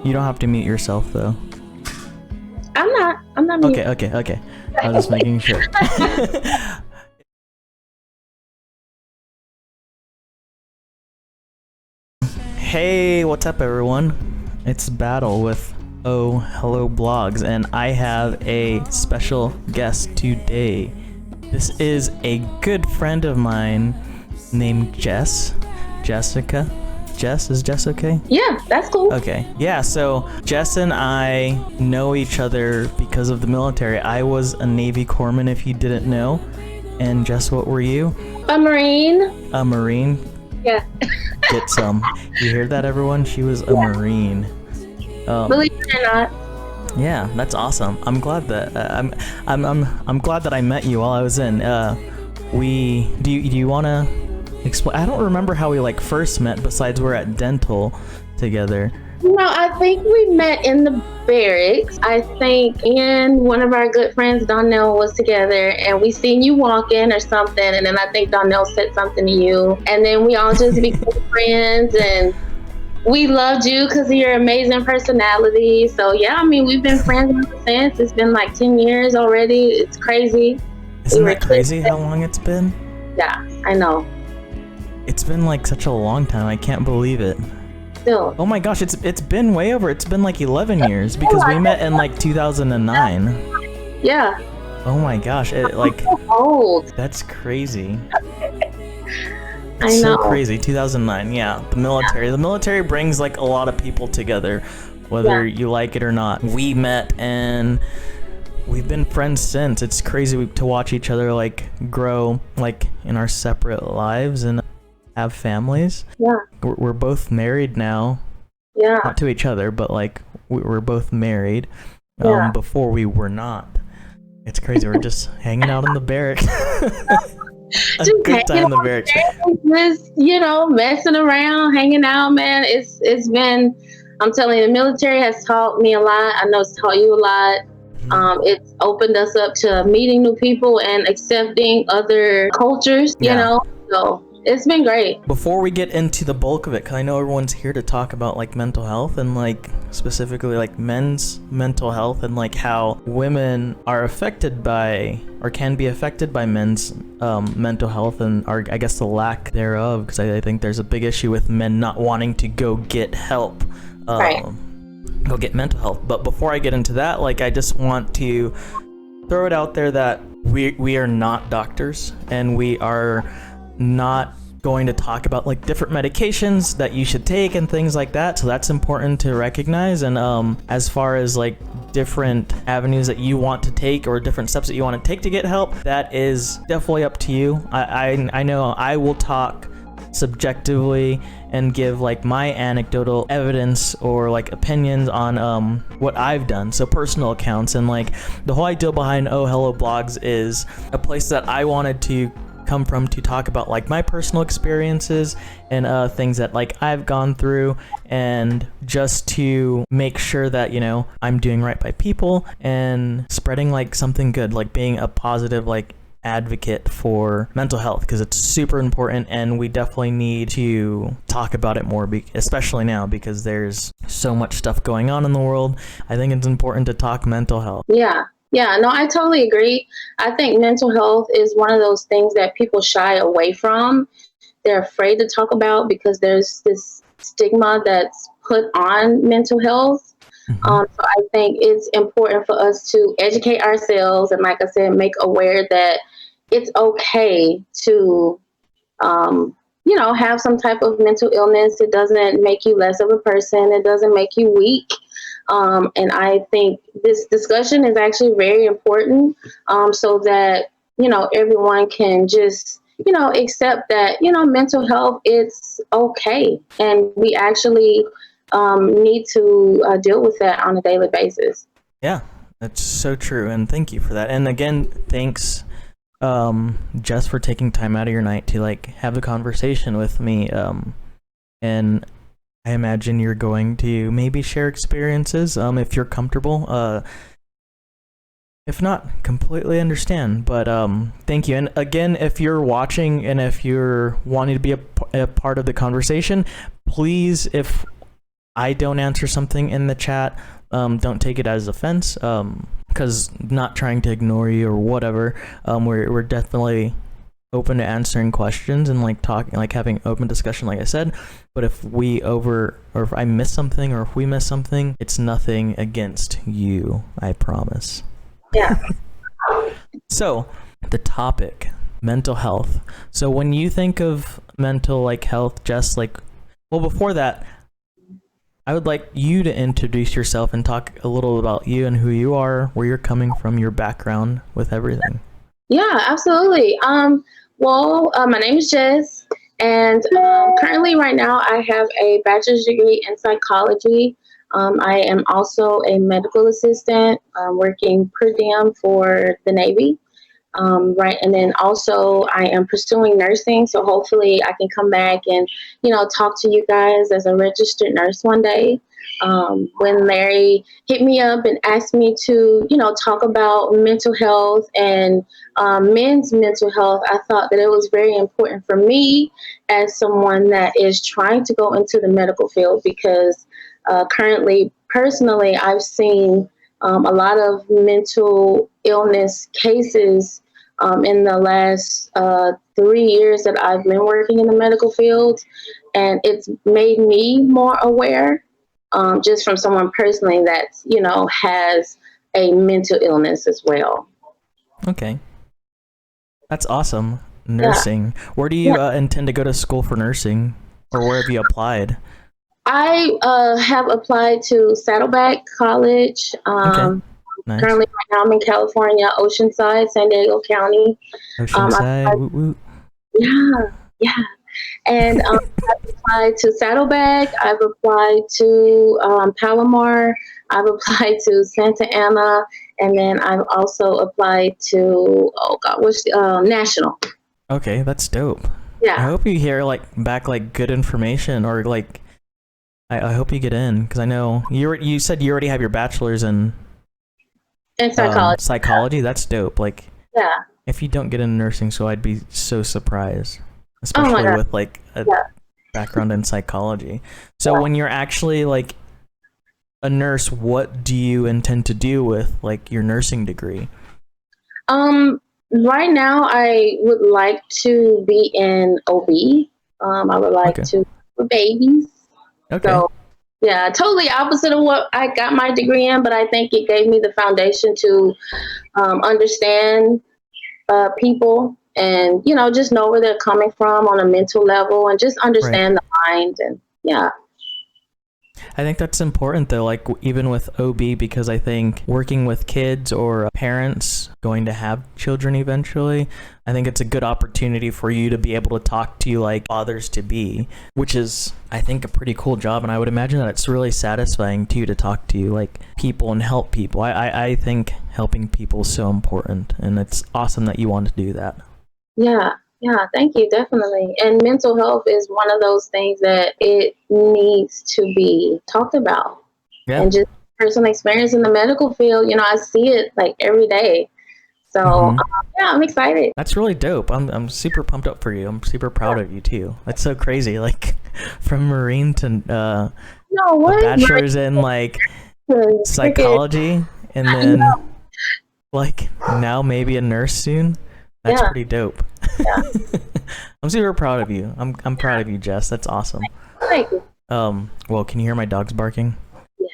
You don't have to mute yourself though. I'm not muted. Okay. I was just making sure. Hey, what's up everyone? It's Battle with Oh Hello Blogs, and I have a special guest today. This is a good friend of mine named Jessica. Jess, is Jess okay? Yeah, that's cool. Okay. Yeah, so Jess and I know each other because of the military. I was a Navy corpsman, if you didn't know. And Jess, what were you? A Marine. A Marine? Yeah. Get some. You hear that, everyone? She was a Marine. Believe it or not. Yeah, that's awesome. I'm glad that I'm glad that I met you while I was in. Do you want to explain? I don't remember how we first met. Besides, we're at dental together. No, I think we met in the barracks. I think one of our good friends, Donnell, was together, and we seen you walking or something, and then I think Donnell said something to you, and then we all just became friends, and we loved you because of your amazing personality. So yeah, I mean, we've been friends ever since. It's been like 10 years already. It's crazy. Isn't that crazy how long it's been? Yeah, I know. It's been such a long time. I can't believe it. Still. Oh my gosh, it's been way over. It's been 11 years because we met in 2009. Yeah. Oh my gosh, So old. that's crazy. I It's know. so crazy. 2009. Yeah, the military. The military brings a lot of people together, whether you like it or not. We met and we've been friends since. It's crazy to watch each other grow in our separate lives and have families. Yeah. We're both married now. Yeah. Not to each other, but we're both married. Yeah. Before we were not. It's crazy. We're just hanging out in the barracks. A good time in the barracks. Just, messing around, hanging out, man. It's been, I'm telling you, the military has taught me a lot. I know it's taught you a lot. It's opened us up to meeting new people and accepting other cultures, you know. So it's been great. Before we get into the bulk of it, because I know everyone's here to talk about mental health and specifically men's mental health and how women are affected by or can be affected by men's mental health and I guess the lack thereof, because I think there's a big issue with men not wanting to go get help. Right. Go get mental health. But before I get into that, I just want to throw it out there that we are not doctors, and we are not going to talk about different medications that you should take and things like that. So that's important to recognize. And as far as different avenues that you want to take or different steps that you want to take to get help, that is definitely up to you. I know I will talk subjectively and give my anecdotal evidence or opinions on what I've done, so personal accounts. And the whole idea behind Oh Hello Blogs is a place that I wanted to come from to talk about my personal experiences and things that I've gone through, and just to make sure that I'm doing right by people and spreading something good, being a positive advocate for mental health, because it's super important and we definitely need to talk about it more, especially now because there's so much stuff going on in the world. I think it's important to talk mental health. Yeah, no, I totally agree. I think mental health is one of those things that people shy away from. They're afraid to talk about because there's this stigma that's put on mental health. So I think it's important for us to educate ourselves and, like I said, make aware that it's okay to, have some type of mental illness. It doesn't make you less of a person. It doesn't make you weak. And I think this discussion is actually very important, so that, everyone can just, accept that, mental health is okay. And we actually need to deal with that on a daily basis. Yeah, that's so true. And thank you for that. And again, thanks, Jess, for taking time out of your night to have the conversation with me. And I imagine you're going to maybe share experiences if you're comfortable. If not, completely understand. But thank you. And again, if you're watching and if you're wanting to be a part of the conversation, please, if I don't answer something in the chat, don't take it as offense, because not trying to ignore you or whatever. We're definitely open to answering questions and like talking, like having open discussion, like I said. But if if I miss something or if we miss something, it's nothing against you, I promise. Yeah. So the topic, mental health. So when you think of mental like health, just like, well, before that, I would like you to introduce yourself and talk a little about you and who you are, where you're coming from, your background with everything. Yeah, absolutely. My name is Jess, and currently, right now, I have a bachelor's degree in psychology. I am also a medical assistant working per diem for the Navy. Right, and then also I am pursuing nursing, so hopefully I can come back and talk to you guys as a registered nurse one day. When Larry hit me up and asked me to talk about mental health and men's mental health, I thought that it was very important for me as someone that is trying to go into the medical field because currently, personally, I've seen a lot of mental illness cases in the last 3 years that I've been working in the medical field. And it's made me more aware just from someone personally that, has a mental illness as well. Okay. That's awesome. Yeah. Nursing. Where do you intend to go to school for nursing? Or where have you applied? I have applied to Saddleback College. Okay. Nice. Currently, right now, I'm in California, Oceanside, San Diego County. I Oceanside. applied, Woot woot. yeah, yeah. And I've applied to Saddleback. I've applied to Palomar. I've applied to Santa Ana. And then I've also applied to, oh God, what's the National. Okay, that's dope. I Yeah. hope you hear like back like good information, or like I hope you get in, because I know you said you already have your bachelor's in In psychology. psychology. That's dope. Like Yeah. if you don't get into nursing school, I'd be so surprised, Oh my especially God. with like a Yeah. background in psychology. So Yeah. when you're actually like a nurse, what do you intend to do with like your nursing degree? Right now, I would like to be in OB. I would like Okay. to with babies. Okay. So, yeah, totally opposite of what I got my degree in, but I think it gave me the foundation to understand people and, just know where they're coming from on a mental level and just Right. understand the mind. And yeah. I think that's important though, like even with OB, because I think working with kids or parents going to have children eventually, I think it's a good opportunity for you to be able to talk to like fathers to be, which is I think a pretty cool job. And I would imagine that it's really satisfying too to talk to like people and help people. I think helping people is so important, and it's awesome that you want to do that. Yeah. Yeah, thank you, definitely. And mental health is one of those things that it needs to be talked about. Yeah. And just personal experience in the medical field, I see it like every day. So Mm-hmm. yeah, I'm excited. That's really dope. I'm super pumped up for you. I'm super proud of you too. That's so crazy. Like from Marine to No, a what? bachelor's in like Freaking, psychology, and then like now maybe a nurse soon. That's yeah, pretty dope. yeah. I'm super proud of you. I'm proud of you, Jess. That's awesome. Thank you. Well, can you hear my dogs barking? Yeah.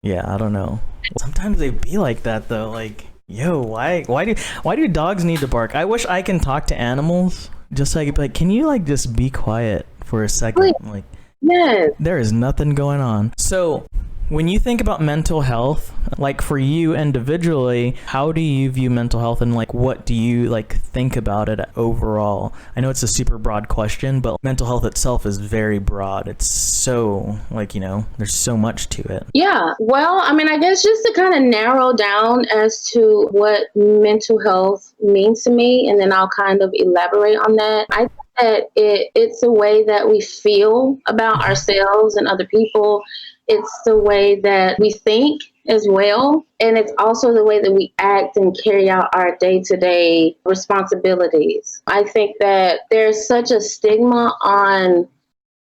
Yeah, I don't know. Sometimes they be like that though. Like, yo, why do dogs need to bark? I wish I can talk to animals just so I could be like, can you like just be quiet for a second? Like, Yes. there is nothing going on. So, when you think about mental health, like for you individually, how do you view mental health, and like what do you like think about it overall? I know it's a super broad question, but mental health itself is very broad. It's so like, there's so much to it. Yeah. Well, I mean, I guess just to kind of narrow down as to what mental health means to me, and then I'll kind of elaborate on that. I think that it's a way that we feel about ourselves and other people. It's the way that we think as well. And it's also the way that we act and carry out our day to day responsibilities. I think that there's such a stigma on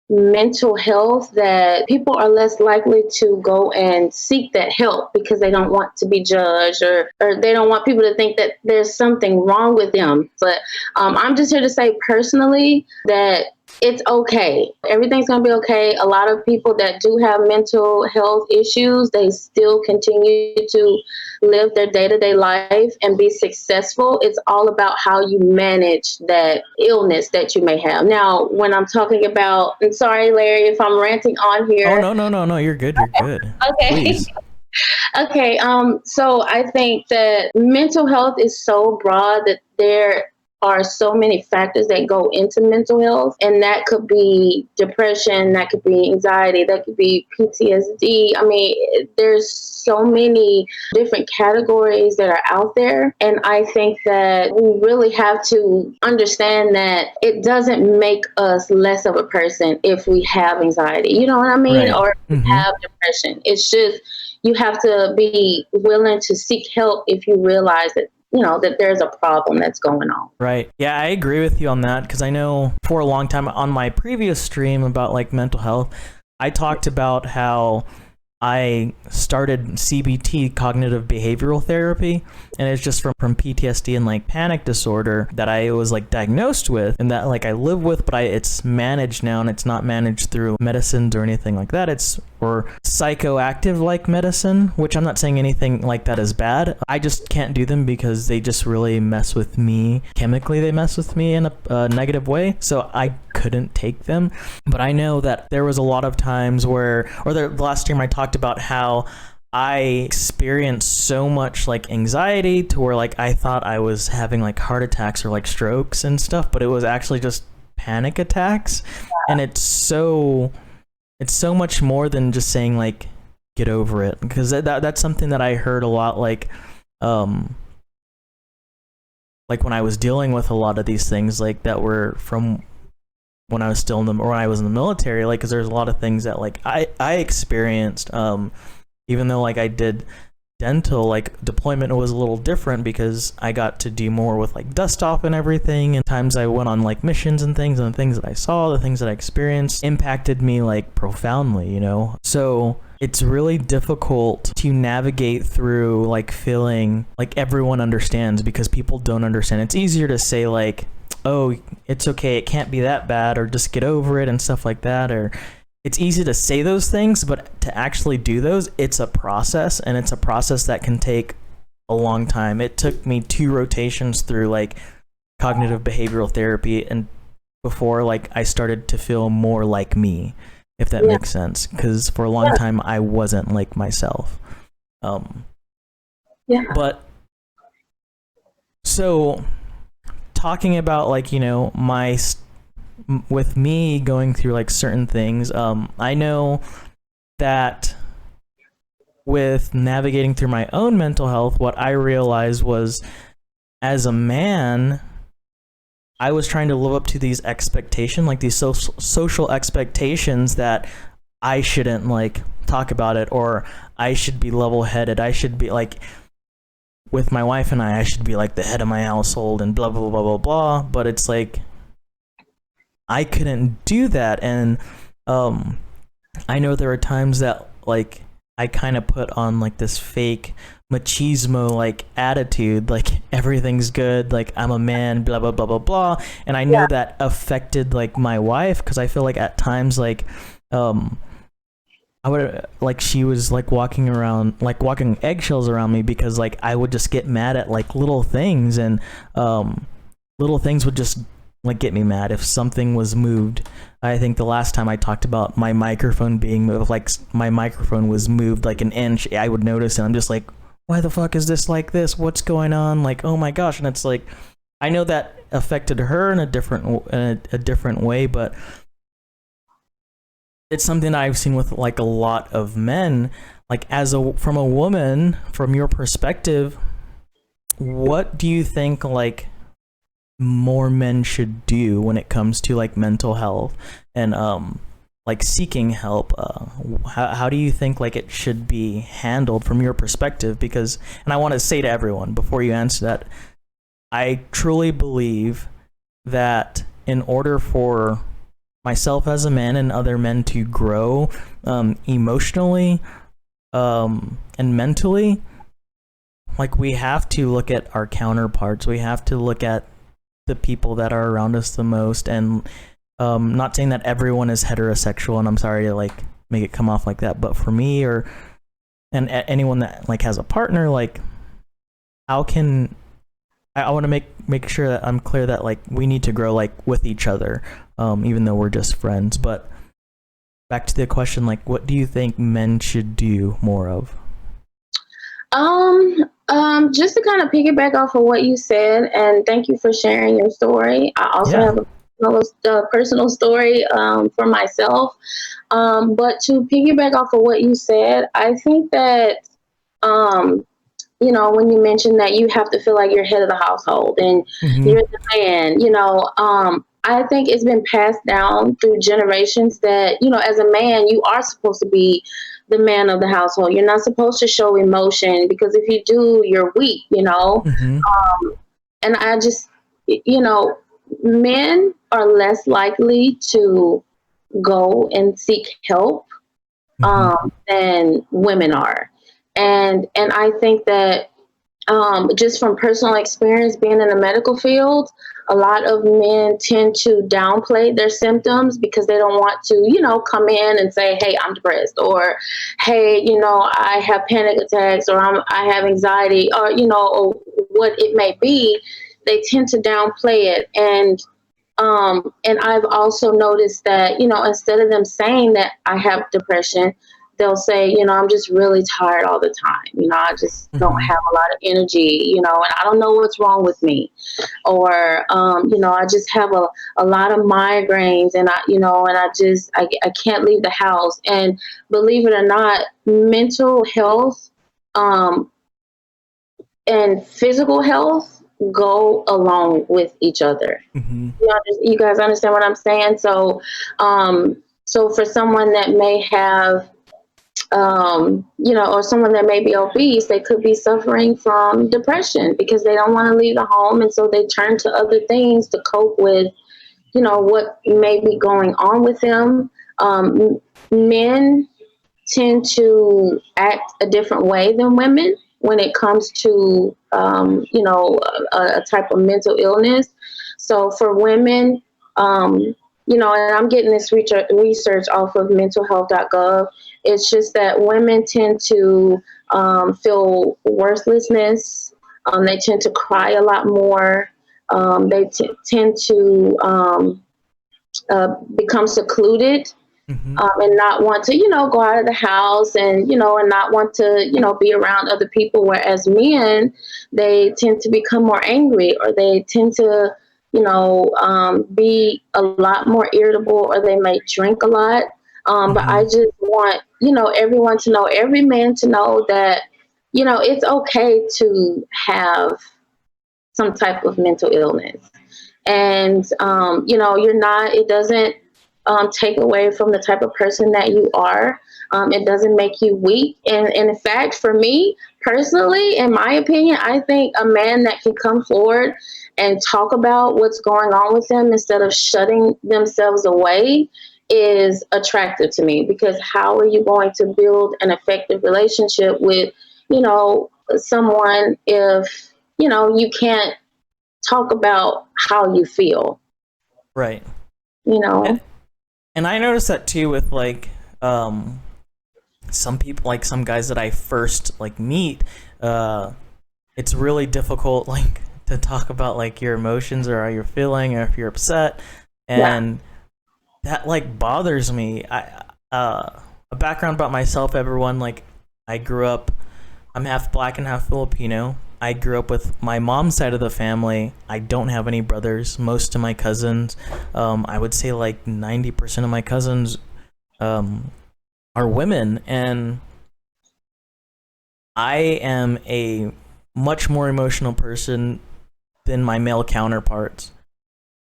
mental health, that people are less likely to go and seek that help because they don't want to be judged, or they don't want people to think that there's something wrong with them. But I'm just here to say personally that it's okay. Everything's going to be okay. A lot of people that do have mental health issues, they still continue to live their day-to-day life and be successful. It's all about how you manage that illness that you may have. Now, when I'm talking about, and sorry, Larry, if I'm ranting on here. Oh, no, you're good. You're good. Okay. Please. Okay. So I think that mental health is so broad that there are so many factors that go into mental health, and that could be depression, that could be anxiety, that could be PTSD. I mean, there's so many different categories that are out there, and I think that we really have to understand that it doesn't make us less of a person if we have anxiety, you know what I mean, Right. or if we have depression. It's just, you have to be willing to seek help if you realize that, you know, that there's a problem that's going on. Right. Yeah, I agree with you on that, because I know for a long time on my previous stream about like mental health, I talked about how I started CBT, cognitive behavioral therapy, and it's just from PTSD and like panic disorder that I was like diagnosed with, and that like I live with, but it's managed now, and it's not managed through medicines or anything like that. It's or psychoactive like medicine, which I'm not saying anything like that is bad. I just can't do them because they just really mess with me chemically. They mess with me in a negative way, so I couldn't take them. But I know that there was a lot of times where, or the last stream I talked about how I experienced so much like anxiety to where like I thought I was having like heart attacks or like strokes and stuff, but it was actually just panic attacks. And it's so much more than just saying like get over it, because that's something that I heard a lot, like when I was dealing with a lot of these things like that were from when I was still in when I was in the military, like, because there's a lot of things that like I experienced, even though like I did dental, like deployment was a little different because I got to do more with like dust off and everything, and times I went on like missions and the things that I saw, the things that I experienced impacted me like profoundly, you know. So it's really difficult to navigate through like feeling like everyone understands, because people don't understand. It's easier to say like, oh, it's okay, it can't be that bad, or just get over it and stuff like that, or it's easy to say those things, but to actually do those, it's a process, and it's a process that can take a long time. It took me 2 rotations through like cognitive behavioral therapy and before like I started to feel more like me, if that makes sense, because for a long time I wasn't like myself. But so talking about like, you know, with me going through like certain things, I know that with navigating through my own mental health, what I realized was, as a man, I was trying to live up to these expectations, like these social expectations that I shouldn't like talk about it, or I should be level-headed. I should be like, with my wife and I should be like the head of my household and blah, blah, blah, blah, blah. But it's like, I couldn't do that. And I know there are times that like I kind of put on like this fake machismo like attitude, like everything's good, like I'm a man, blah, blah, blah, blah, blah. And I know that affected like my wife, because I feel like at times like I would like, she was like walking eggshells around me, because like I would just get mad at like little things, and little things would just like get me mad if something was moved. I think the last time I talked about my microphone being moved, like my microphone was moved like an inch, I would notice, and I'm just like, why the fuck is this like this? What's going on? Like, oh my gosh. And it's like, I know that affected her in a different way, but it's something I've seen with like a lot of men. Like, from a woman, from your perspective, what do you think like more men should do when it comes to like mental health and like seeking help? How do you think like it should be handled from your perspective? Because, and I want to say to everyone before you answer that, I truly believe that in order for myself as a man and other men to grow emotionally and mentally, like we have to look at our counterparts. We have to look at the people that are around us the most. And not saying that everyone is heterosexual, and I'm sorry to like make it come off like that, but for me and anyone that like has a partner, like how can I want to make sure that I'm clear that like we need to grow like with each other, even though we're just friends. But back to the question, like what do you think men should do more of? Just to kind of piggyback off of what you said, and thank you for sharing your story. I also have a personal story for myself. But to piggyback off of what you said, I think that when you mentioned that you have to feel like you're head of the household and you're the man, I think it's been passed down through generations that, as a man, you are supposed to be the man of the household. You're not supposed to show emotion, because if you do, you're weak, and I just, men are less likely to go and seek help than women are. And I think that just from personal experience being in the medical field, a lot of men tend to downplay their symptoms because they don't want to, come in and say, hey, I'm depressed, or hey, I have panic attacks, or I have anxiety, or what it may be. They tend to downplay it. And I've also noticed that, instead of them saying that I have depression, they'll say, I'm just really tired all the time. I just don't have a lot of energy, and I don't know what's wrong with me. Or, I just have a lot of migraines, and I can't leave the house. And believe it or not, mental health and physical health go along with each other. You guys understand what I'm saying? So, so for someone that may have, or someone that may be obese, they could be suffering from depression because they don't want to leave the home. And so they turn to other things to cope with, what may be going on with them. Men tend to act a different way than women when it comes to, a type of mental illness. So for women, and I'm getting this research off of mentalhealth.gov. It's just that women tend to feel worthlessness. They tend to cry a lot more. They tend to become secluded. And not want to, go out of the house and, and not want to, be around other people. Whereas men, they tend to become more angry, or they tend to, be a lot more irritable, or they may drink a lot. But I just want, everyone to know, every man to know that, it's okay to have some type of mental illness. And, it doesn't take away from the type of person that you are. It doesn't make you weak. And in fact, for me personally, in my opinion, I think a man that can come forward and talk about what's going on with them instead of shutting themselves away is attractive to me. Because how are you going to build an effective relationship with, someone if, you can't talk about how you feel? Right. And I noticed that too with like some people, like some guys that I first like meet, it's really difficult like to talk about like your emotions or how you're feeling or if you're upset, and that like bothers me. A background about myself, everyone, like I'm half black and half Filipino. I grew up with my mom's side of the family. I don't have any brothers. Most of my cousins, I would say like 90% of my cousins are women. And I am a much more emotional person than my male counterparts,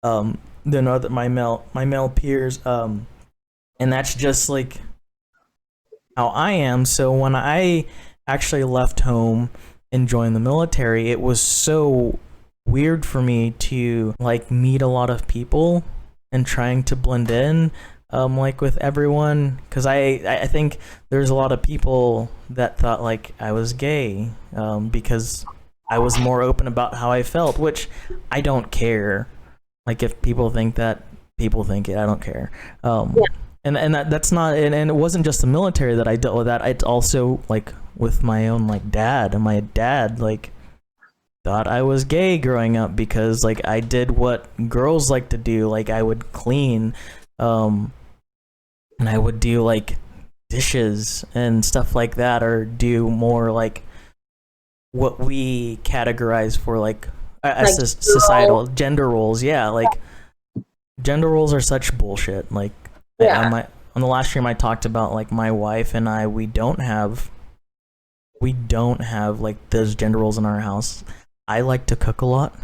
than my male peers. And that's just like how I am. So when I actually left home and joined the military, it was so weird for me to like meet a lot of people and trying to blend in, like with everyone, because I think there's a lot of people that thought like I was gay, because I was more open about how I felt, which I don't care. Like if people think that, people think it. I don't care. And that's not, and it wasn't just the military that I dealt with that. It's also like with my own like dad, and my dad like thought I was gay growing up because like I did what girls like to do. Like I would clean, and I would do like dishes and stuff like that, or do more like what we categorize for like as Like, societal gender roles. Yeah, like gender roles are such bullshit. Like yeah. on the last stream I talked about like my wife and I, we don't have like those gender roles in our house. I like to cook a lot.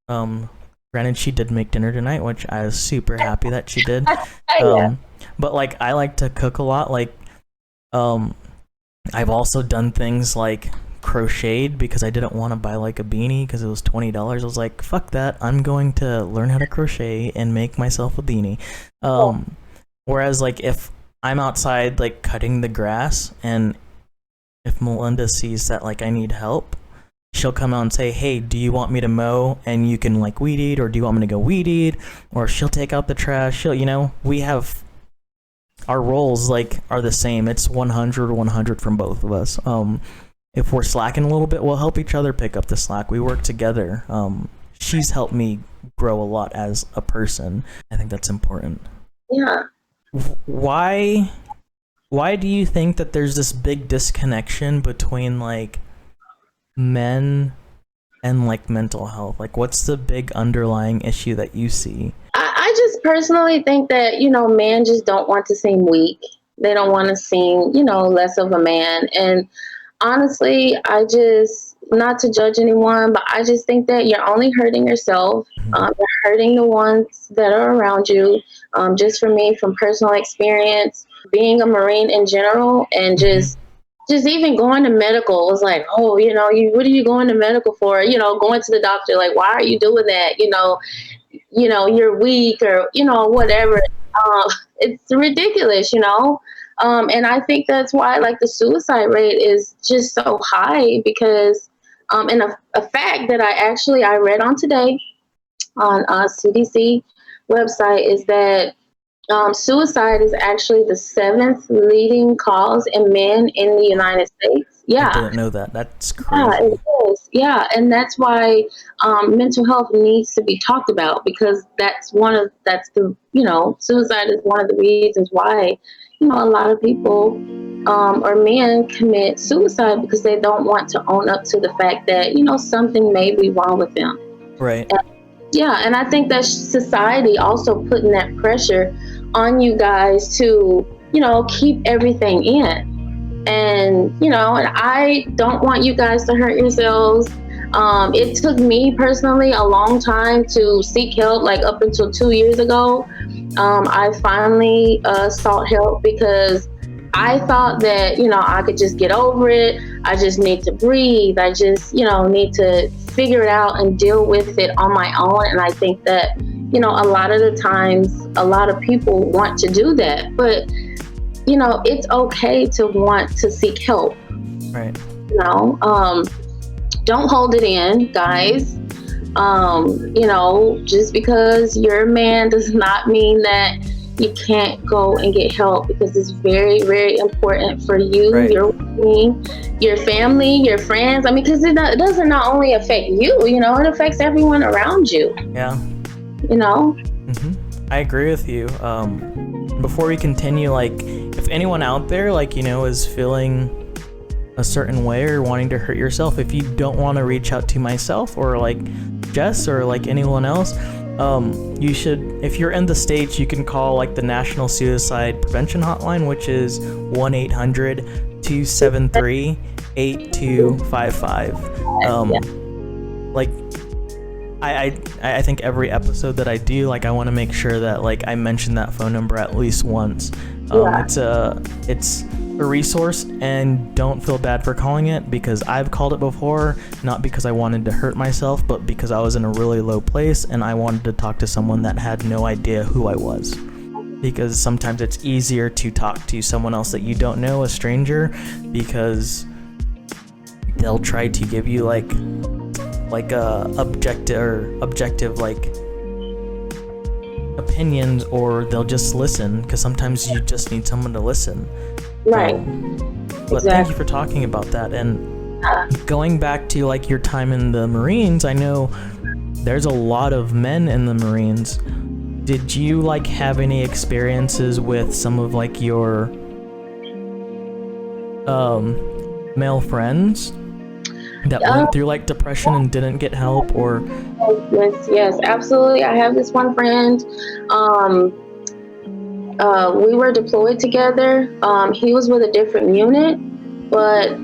Granted, she did make dinner tonight, which I was super happy that she did. Yeah. But like I like to cook a lot. Like I've also done things like crocheted because I didn't want to buy like a beanie because it was $20. I was like, fuck that, I'm going to learn how to crochet and make myself a beanie. Whereas like if I'm outside like cutting the grass, and if Melinda sees that like I need help, she'll come out and say, hey, do you want me to mow and you can like weed eat, or do you want me to go weed eat? Or she'll take out the trash. She'll, you know, we have our roles like are the same. It's 100 from both of us. If we're slacking a little bit, we'll help each other pick up the slack. We work together. She's helped me grow a lot as a person. I think that's important. Yeah. Why do you think that there's this big disconnection between like men and like mental health? Like what's the big underlying issue that you see? I just personally think that, men just don't want to seem weak. They don't want to seem, less of a man. And honestly, not to judge anyone, but I just think that you're only hurting yourself. You're hurting the ones that are around you. Just for me, from personal experience, being a Marine in general, and just even going to medical was like, oh, what are you going to medical for? Going to the doctor, like, why are you doing that? You're weak, or, whatever. It's ridiculous, and I think that's why like the suicide rate is just so high, because and a fact that I read on today on CDC website is that suicide is actually the 7th leading cause in men in the United States. Yeah. I didn't know that. That's crazy. Yeah, it is. Yeah, and that's why mental health needs to be talked about, because suicide is one of the reasons why, a lot of people or men commit suicide, because they don't want to own up to the fact that, something may be wrong with them. Right. And I think that society also putting that pressure on you guys to, keep everything in. And, and I don't want you guys to hurt yourselves. It took me personally a long time to seek help, like up until 2 years ago. I finally sought help because I thought that, I could just get over it. I just need to breathe. I just, need to figure it out and deal with it on my own. And I think that, a lot of the times, a lot of people want to do that. But, it's okay to want to seek help. Right. Don't hold it in, guys. Just because you're a man does not mean that you can't go and get help, because it's very, very important for you, right, your family, your friends. I mean, because it doesn't not only affect you, it affects everyone around you. Yeah. I agree with you. Before we continue, like, if anyone out there, like, is feeling a certain way or wanting to hurt yourself, if you don't want to reach out to myself or like Jess or like anyone else, you should, if you're in the States, you can call like the National Suicide Prevention Hotline, which is 1-800-273-8255. Like I think every episode that I do, like, I want to make sure that, like, I mention that phone number at least once. Yeah. It's a resource, and don't feel bad for calling it, because I've called it before, not because I wanted to hurt myself, but because I was in a really low place and I wanted to talk to someone that had no idea who I was. Because sometimes it's easier to talk to someone else that you don't know, a stranger, because they'll try to give you like a objective like opinions, or they'll just listen, because sometimes you just need someone to listen. Right. But thank you for talking about that. And going back to like your time in the Marines, I know there's a lot of men in the Marines. Did you like have any experiences with some of like your male friends that went through like depression and didn't get help? Or Yes, absolutely. I have this one friend. We were deployed together. He was with a different unit, but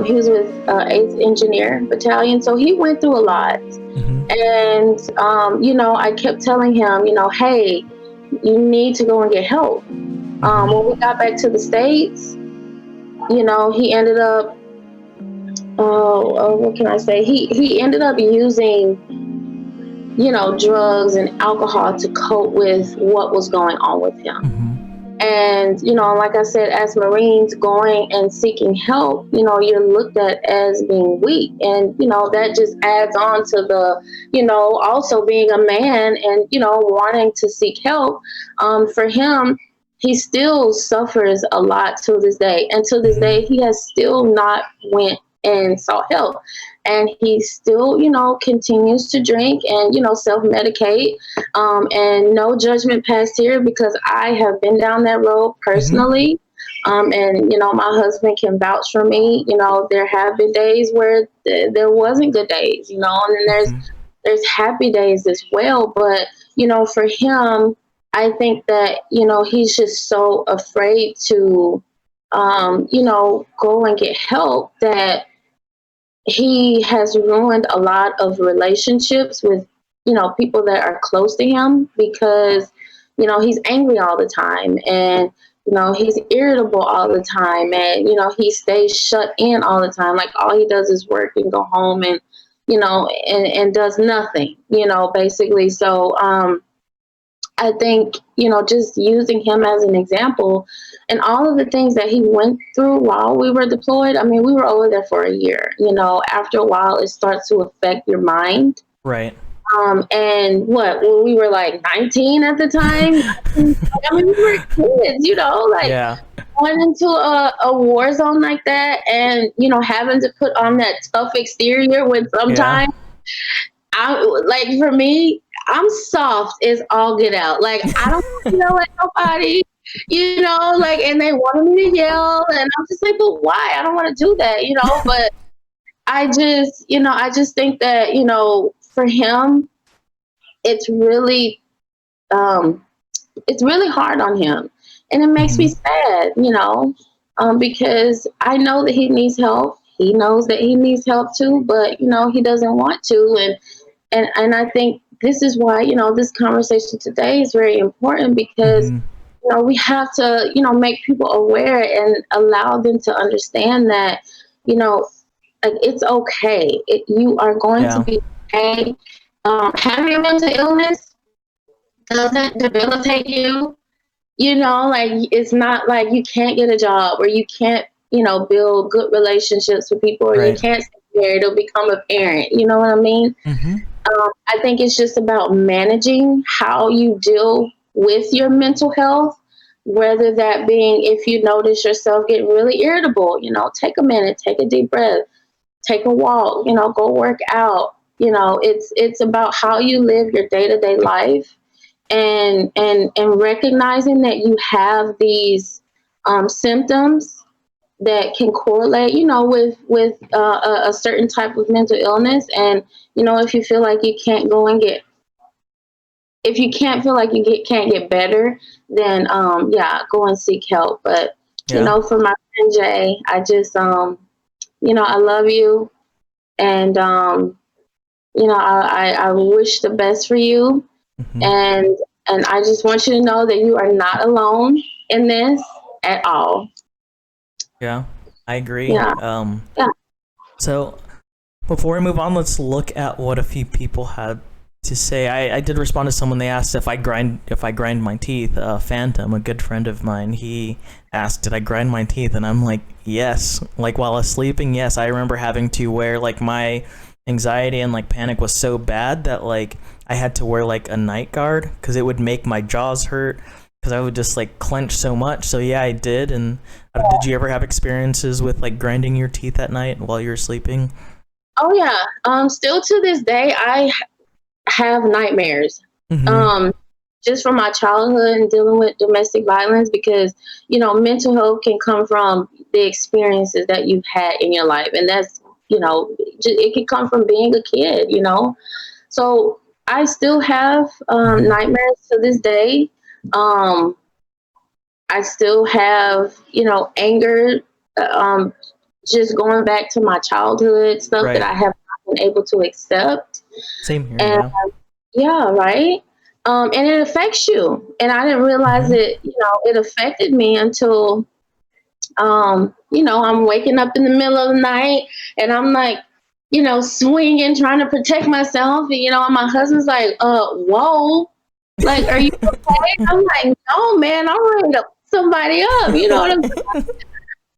he was with 8th Engineer Battalion, so he went through a lot. And I kept telling him, hey, you need to go and get help. When we got back to the States, he ended up, what can I say? He ended up using, drugs and alcohol to cope with what was going on with him. And, like I said, as Marines, going and seeking help, you're looked at as being weak. And, that just adds on to the, also being a man and, wanting to seek help. For him, he still suffers a lot to this day. And to this day, he has still not went and sought help. And he still, continues to drink and, self-medicate. And no judgment passed here, because I have been down that road personally. And, my husband can vouch for me. There have been days where there wasn't good days, and then there's happy days as well. But, for him, I think that, he's just so afraid to, go and get help, that he has ruined a lot of relationships with, people that are close to him, because, he's angry all the time, and, he's irritable all the time, and, he stays shut in all the time. Like, all he does is work and go home and, and does nothing, basically. So, I think, just using him as an example, and all of the things that he went through while we were deployed. I mean, we were over there for a year. After a while, it starts to affect your mind. Right. And when we were like 19 at the time, I mean, we were kids, going into a war zone like that, and, having to put on that tough exterior when sometimes, for me, I'm soft as all get out. Like, I don't want to yell at nobody, and they wanted me to yell, and I'm just like, but why? I don't want to do that, but I just think that, for him, it's really hard on him, and it makes me sad, because I know that he needs help. He knows that he needs help too, but he doesn't want to, and I think this is why this conversation today is very important, because we have to make people aware and allow them to understand that like, it's okay. You are going to be okay. Having a mental illness doesn't debilitate you. Like, it's not like you can't get a job, or you can't, build good relationships with people, or you can't stay married or become a parent. You know what I mean? I think it's just about managing how you deal with your mental health, whether that being, if you notice yourself getting really irritable, take a minute, take a deep breath, take a walk, go work out. It's about how you live your day-to-day life, and recognizing that you have these symptoms that can correlate, with a certain type of mental illness. And, if you feel like you can't go and get, if you can't feel like can't get better, then, go and seek help. But, for my friend Jay, I just, I love you. And, I wish the best for you, Hmm. and I just want you to know that you are not alone in this at all. Yeah, I agree. Yeah, yeah. So before we move on, let's look at what a few people had to say. I did respond to someone. They asked if I grind my teeth. Phantom, a good friend of mine, he asked, "Did I grind my teeth?" And I'm like, "Yes." Like while I was sleeping, yes. I remember having to wear like my anxiety and like panic was so bad that like I had to wear like a night guard because it would make my jaws hurt because I would just like clench so much. So yeah, I did. And did you ever have experiences with like grinding your teeth at night while you were sleeping? Oh yeah. Still to this day, I have nightmares. Mm-hmm. Um, just from my childhood and dealing with domestic violence, because mental health can come from the experiences that you've had in your life, and that's it can come from being a kid. So I still have Mm-hmm. nightmares to this day. Um, I still have anger. Um, just going back to my childhood stuff that Right. I have not been able to accept. Same here. And Yeah. yeah, right. And it affects you. And I didn't realize Mm-hmm. it affected me until, I'm waking up in the middle of the night and I'm like, swinging, trying to protect myself. And my husband's like, whoa, like, are you okay? I'm like, no, man, I'm ready to put somebody up. You know what I'm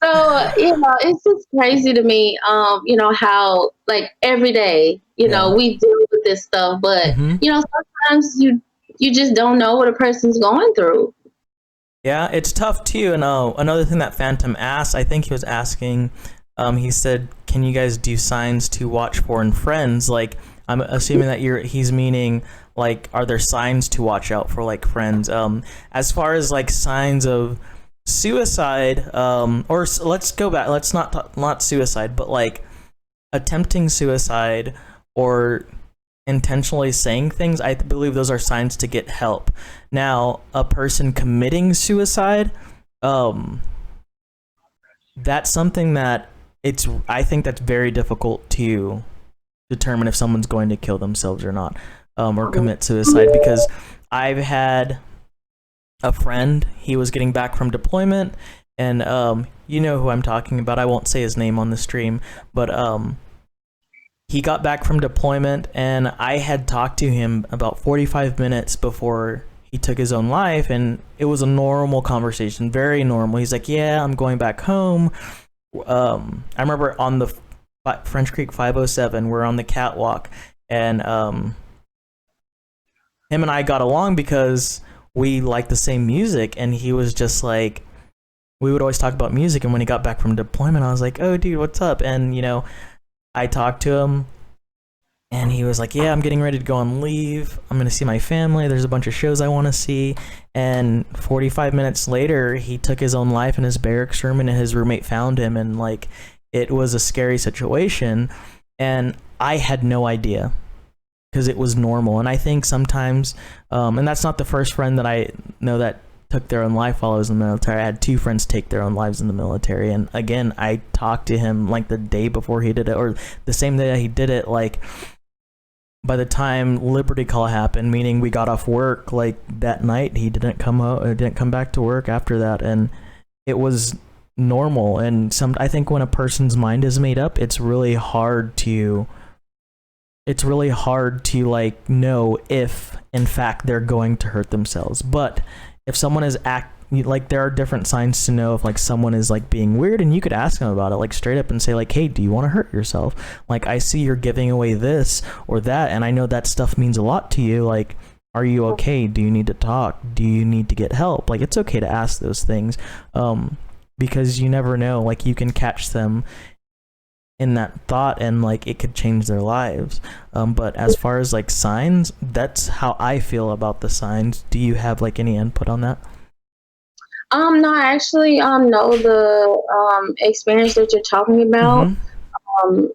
So, it's just crazy to me, how like every day, Yeah. we deal with this stuff, but Mm-hmm. sometimes you just don't know what a person's going through. Yeah, it's tough too. And another thing that Phantom asked, I think he was asking, he said, "Can you guys do signs to watch for in friends?" Like, I'm assuming that he's meaning like, are there signs to watch out for like friends? As far as like signs of suicide, let's go back. Let's not suicide, but like attempting suicide or intentionally saying things, I believe those are signs to get help. Now, a person committing suicide, um, that's something that I think that's very difficult to determine if someone's going to kill themselves or not, or commit suicide, because I've had a friend, he was getting back from deployment, and you know who I'm talking about. I won't say his name on the stream, but he got back from deployment, and I had talked to him about 45 minutes before he took his own life, and it was a normal conversation, very normal. He's like, "Yeah, I'm going back home." I remember on the French Creek 507, we're on the catwalk, and him and I got along because we liked the same music, and he was just like, we would always talk about music. And when he got back from deployment, I was like, "Oh, dude, what's up?" And I talked to him, and he was like, "Yeah, I'm getting ready to go on leave. I'm going to see my family. There's a bunch of shows I want to see." And 45 minutes later, he took his own life in his barracks room, and his roommate found him. And like, it was a scary situation. And I had no idea because it was normal. And I think sometimes, and that's not the first friend that I know that took their own life while I was in the military. I had two friends take their own lives in the military. And again, I talked to him like the day before he did it, or the same day that he did it. Like, by the time Liberty Call happened, meaning we got off work, like that night, he didn't come out, didn't come back to work after that, and it was normal. And I think when a person's mind is made up, it's really hard to like know if in fact they're going to hurt themselves. But if someone is like, there are different signs to know if like someone is like being weird, and you could ask them about it like straight up and say like, "Hey, do you want to hurt yourself? Like, I see you're giving away this or that, and I know that stuff means a lot to you. Like, are you okay? Do you need to talk? Do you need to get help?" Like, it's okay to ask those things, because you never know, like you can catch them in that thought, and like it could change their lives. But as far as like signs, that's how I feel about the signs. Do you have like any input on that? No, I actually know the experience that you're talking about. Mm-hmm. Um,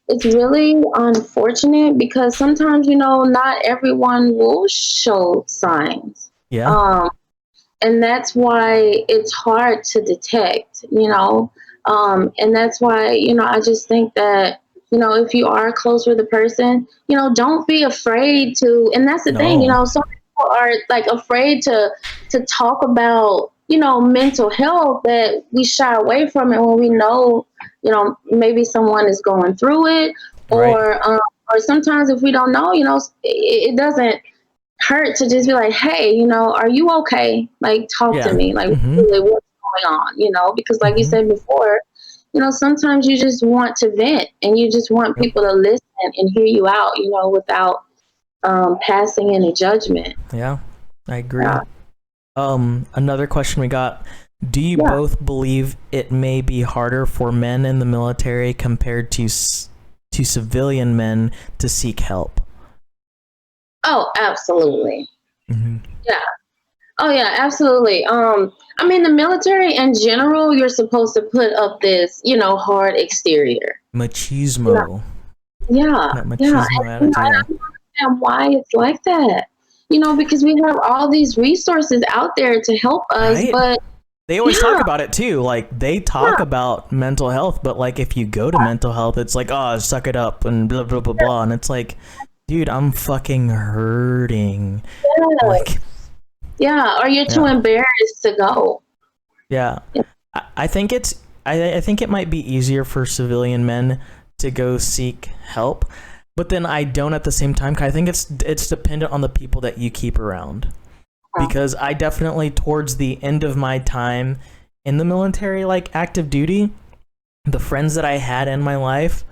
it's really unfortunate because sometimes not everyone will show signs. Yeah. Um, and that's why it's hard to detect. And that's why I just think that if you are close with a person, don't be afraid to, and that's the thing, No. some people are like afraid to talk about, mental health, that we shy away from it when we know, maybe someone is going through it, Right. or sometimes if we don't know, it doesn't hurt to just be like, hey, are you okay? Like, talk to Yeah. me. Like, Mm-hmm. really, what's going on? Because like you Mm-hmm. said before, sometimes you just want to vent and you just want Yep. people to listen and hear you out, without passing any judgment. Yeah, I agree. Yeah. Another question we got. Do you Yeah. both believe it may be harder for men in the military compared to civilian men to seek help? Oh, absolutely. Mm-hmm. Yeah. Oh, yeah, absolutely. I mean, the military in general, you're supposed to put up this, hard exterior. Machismo. Yeah, That yeah. machismo And, attitude. I Yeah. don't understand why it's like that. Because we have all these resources out there to help us, Right? but They always yeah, talk about it too. Like they talk yeah, about mental health, but like if you go to mental health, it's like, oh, suck it up and blah blah blah blah. And it's like, dude, I'm fucking hurting. yeah, Like, yeah. Or you're too yeah. embarrassed to go. Yeah, Yeah. I think it's I think it might be easier for civilian men to go seek help, but then I don't at the same time. 'Cause I think it's dependent on the people that you keep around. Because I definitely towards the end of my time in the military, like active duty, the friends that I had in my life,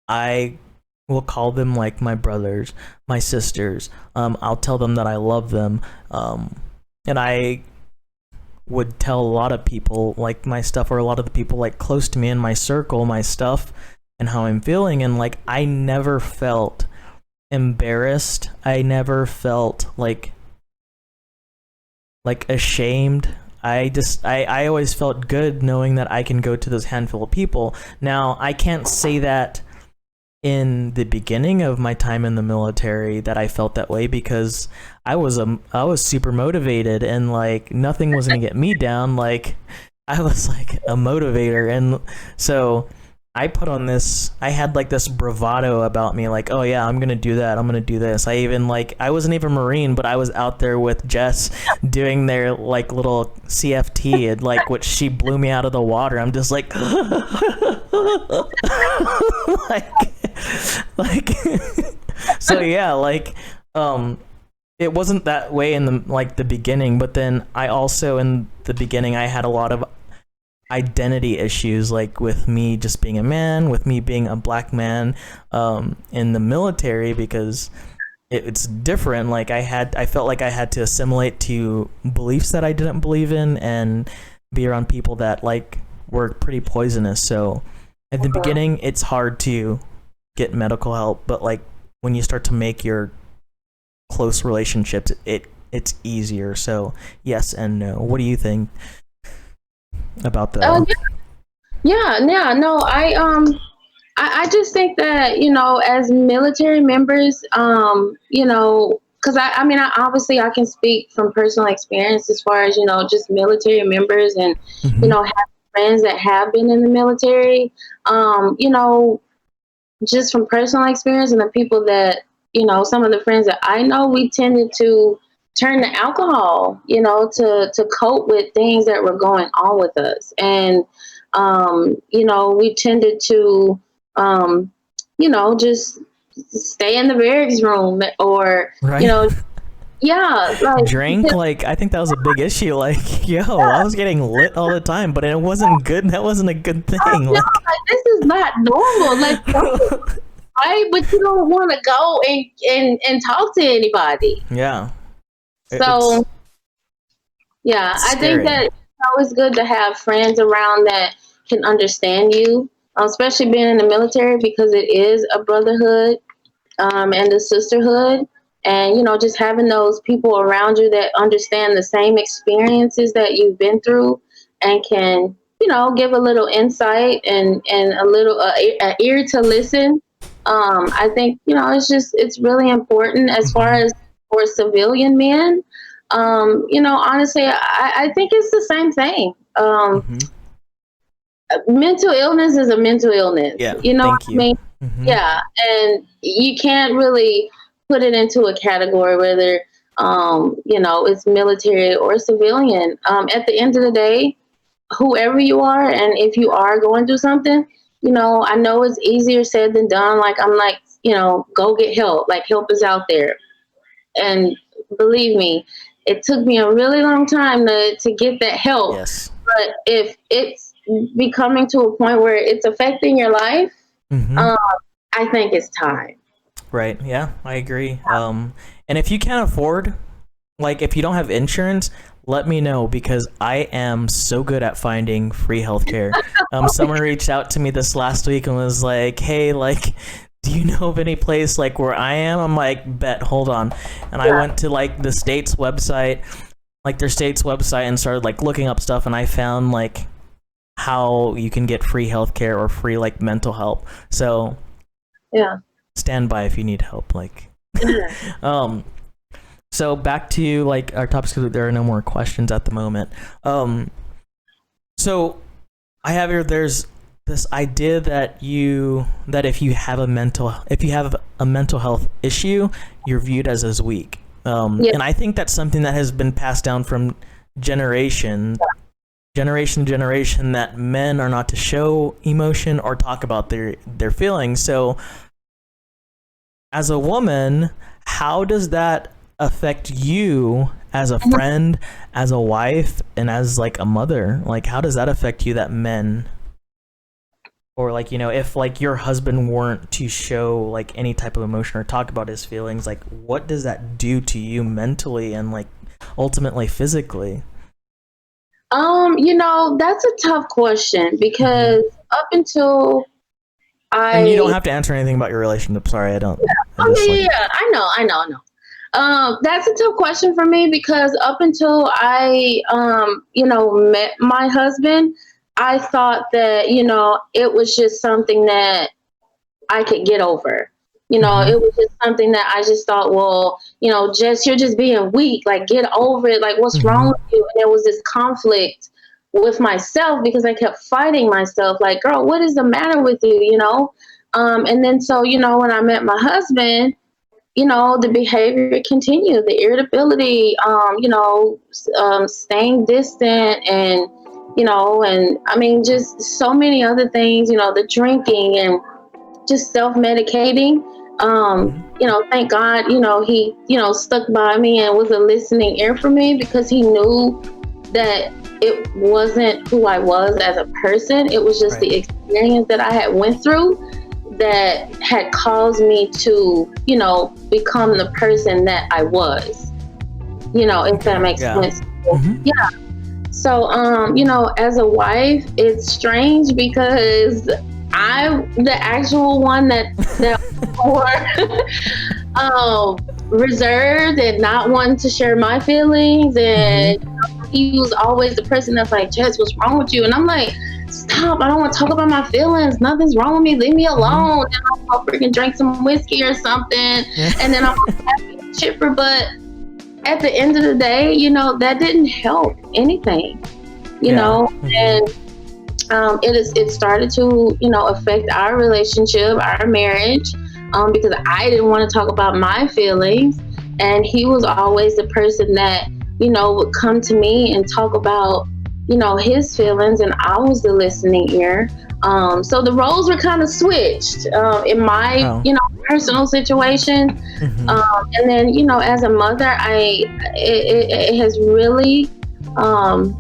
I will call them like my brothers, my sisters. I'll tell them that I love them, and I would tell a lot of people like my stuff, or a lot of the people like close to me in my circle, my stuff and how I'm feeling. And like I never felt embarrassed. I never felt like ashamed. I always felt good knowing that I can go to this handful of people. Now I can't say that in the beginning of my time in the military that I felt that way, because I was super motivated, and like nothing was gonna get me down. Like I was like a motivator, and so I put on this. I had like this bravado about me, like, oh yeah, I'm gonna do that. I'm gonna do this. I even like I wasn't even Marine, but I was out there with Jess doing their like little CFT, and like which she blew me out of the water. I'm just like, like, like, so yeah, like, it wasn't that way in the beginning, but then I also in the beginning I had a lot of identity issues, like with me just being a man, with me being a black man in the military, because it's different. Like I felt like I had to assimilate to beliefs that I didn't believe in, and be around people that like were pretty poisonous. So at the beginning it's hard to get medical help, but like when you start to make your close relationships, it's easier. So yes and no. What do you think about Oh, the yeah, yeah. No, I just think that, as military members, because I mean, obviously I can speak from personal experience as far as, just military members and, Mhm. have friends that have been in the military. Just from personal experience and the people that, some of the friends that I know, we tended to turn to alcohol, to cope with things that were going on with us. And, we tended to, just stay in the barracks room or, right? yeah, like, Drink, like I think that was a big issue. Like, yo, I was getting lit all the time, but it wasn't good. That wasn't a good oh, thing. no, Like, like, this is not normal. Like, right? But you don't want to go and talk to anybody. yeah, So yeah, it's I think scary. that it's good to have friends around that can understand you, especially being in the military, because it is a brotherhood, and a sisterhood. And, just having those people around you that understand the same experiences that you've been through and can, give a little insight and a little ear to listen. I think, it's really important as far Hmm. as for civilian men. Honestly, I think it's the same thing. Hmm. Mental illness is a mental illness. Yeah, You know what thank I you. mean? Mm-hmm. Yeah, and you can't really put it into a category whether it's military or civilian. At the end of the day, whoever you are, and if you are going through something, I know it's easier said than done. Like I'm like, go get help. Like help is out there, and believe me, it took me a really long time to get that help. Yes. But if it's becoming to a point where it's affecting your life, Mm-hmm. um, I think it's time. Right. Yeah, I agree. And if you can't afford, like, if you don't have insurance, let me know because I am so good at finding free healthcare. Someone reached out to me this last week and was like, "Hey, like, do you know of any place like where I am?" I'm like, "Bet, hold on." And I went to like the state's website, like their state's website, and started like looking up stuff, and I found like how you can get free healthcare or free like mental help. So Yeah. stand by if you need help. Like, um, so back to like our topics because there are no more questions at the moment. So I have here. There's this idea that if you have a mental health issue, you're viewed as weak. Yeah. And I think that's something that has been passed down from generation to generation, that men are not to show emotion or talk about their feelings. So as a woman, how does that affect you as a friend, as a wife, and as like a mother? Like, how does that affect you that men, or like, if like your husband weren't to show like any type of emotion or talk about his feelings, like what does that do to you mentally and like ultimately physically? That's a tough question Hmm. because up until And you don't I, have to answer anything about your relationship. Sorry, I don't. I oh just yeah, like. yeah, yeah, I know. That's a tough question for me because up until I, met my husband, I thought that, it was just something that I could get over. Hmm. It was just something that I just thought, well, Jess, you're just being weak. Like, get over it. Like, what's wrong Hmm. with you? And there was this conflict with myself because I kept fighting myself. Like, girl, what is the matter with you? And then so, when I met my husband, the behavior continued, the irritability, staying distant, and I mean, just so many other things, the drinking and just self medicating. Thank God, he, stuck by me and was a listening ear for me because he knew that it wasn't who I was as a person. It was just Right. the experience that I had went through that had caused me to, become the person that I was, if that Okay. makes Yeah. sense. Hmm. Yeah. So, as a wife, it's strange because I'm the actual one that more reserved and not wanting to share my feelings. Hmm. And he was always the person that's like, Jess, what's wrong with you? And I'm like, stop, I don't want to talk about my feelings. Nothing's wrong with me. Leave me Hmm. alone. And I'll freaking drink some whiskey or something. Yeah. And then I'm happy and chipper. But at the end of the day, that didn't help anything, Yeah. Hmm. and it started to, affect our relationship, our marriage, because I didn't want to talk about my feelings. And he was always the person that, would come to me and talk about, his feelings, and I was the listening ear. So the roles were kind of switched in my, Oh. personal situation. Hmm. And then, as a mother, it has really, um,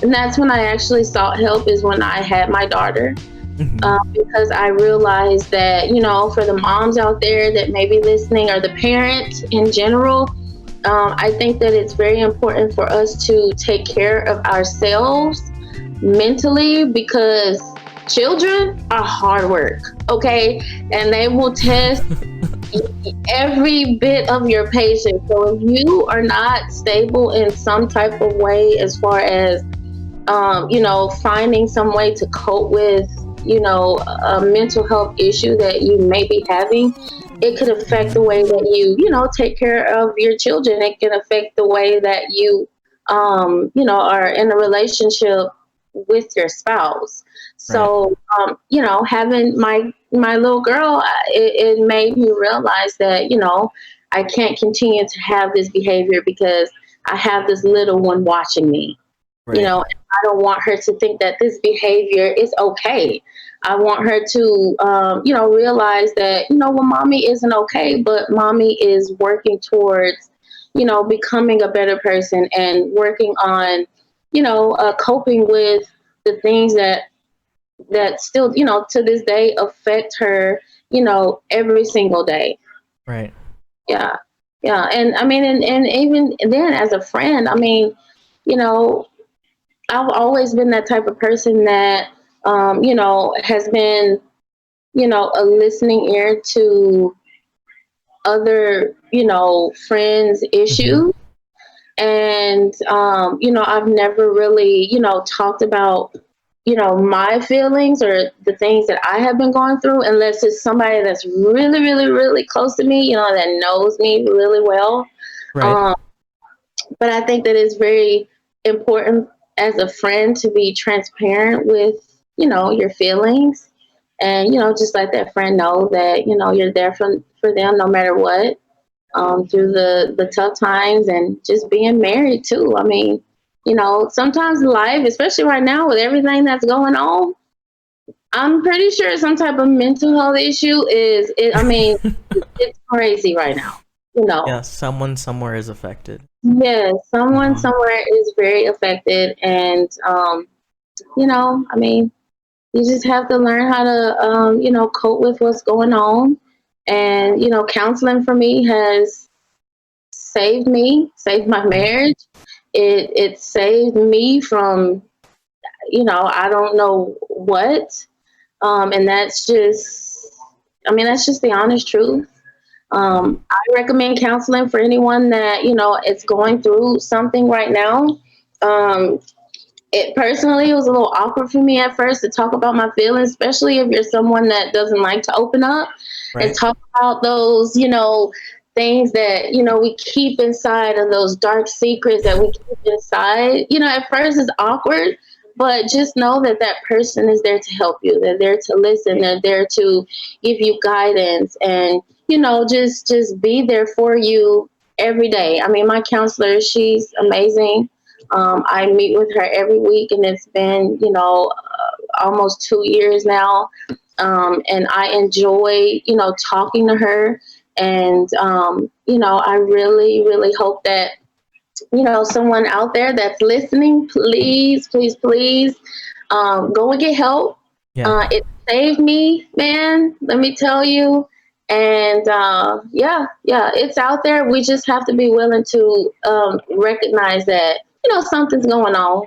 and that's when I actually sought help, is when I had my daughter. Hmm. Because I realized that, for the moms out there that may be listening, or the parents in general, I think that it's very important for us to take care of ourselves mentally, because children are hard work, okay? And they will test every bit of your patience. So if you are not stable in some type of way, as far as finding some way to cope with, a mental health issue that you may be having, it could affect the way that you take care of your children. It can affect the way that you, are in a relationship with your spouse. Right. So, having my, my little girl, it made me realize that, I can't continue to have this behavior because I have this little one watching me. Right. I don't want her to think that this behavior is okay. I want her to, realize that, well, mommy isn't okay, but mommy is working towards, becoming a better person and working on, coping with the things that still, to this day affect her, every single day. Right. Yeah. Yeah. And I mean, and even then as a friend, I mean, you know, I've always been that type of person that, has been, a listening ear to other, friends' Hmm. issues. And, I've never really, talked about, my feelings or the things that I have been going through, unless it's somebody that's really, really, really close to me, that knows me really well. Right. Um, but I think that it's very important as a friend to be transparent with, your feelings, and, just let that friend know that, you're there for them no matter what, through the tough times, and just being married too. I mean, sometimes life, especially right now with everything that's going on, I'm pretty sure some type of mental health issue I mean, it's crazy right now. Yeah, someone somewhere is affected. Yes, someone Hmm. somewhere is very affected, and I mean, you just have to learn how to, cope with what's going on, and counseling for me has saved my Hmm. marriage. It saved me from, I don't know what, and that's just the honest truth. Yeah. I recommend counseling for anyone that, is going through something right now. Um, it was a little awkward for me at first to talk about my feelings, especially if you're someone that doesn't like to open up and Right. talk about those, things that, we keep inside, and those dark secrets that we keep inside. At first it's awkward, but just know that that person is there to help you. They're there to listen. They're there to give you guidance, and, just be there for you every day. I mean, my counselor, she's amazing. I meet with her every week, and it's been, almost 2 years now. And I enjoy, talking to her. And, I really, really hope that, someone out there that's listening, please, please, please, go and get help. Yeah. It saved me, man. Let me tell you. And yeah, yeah, it's out there. We just have to be willing to recognize that, something's going on.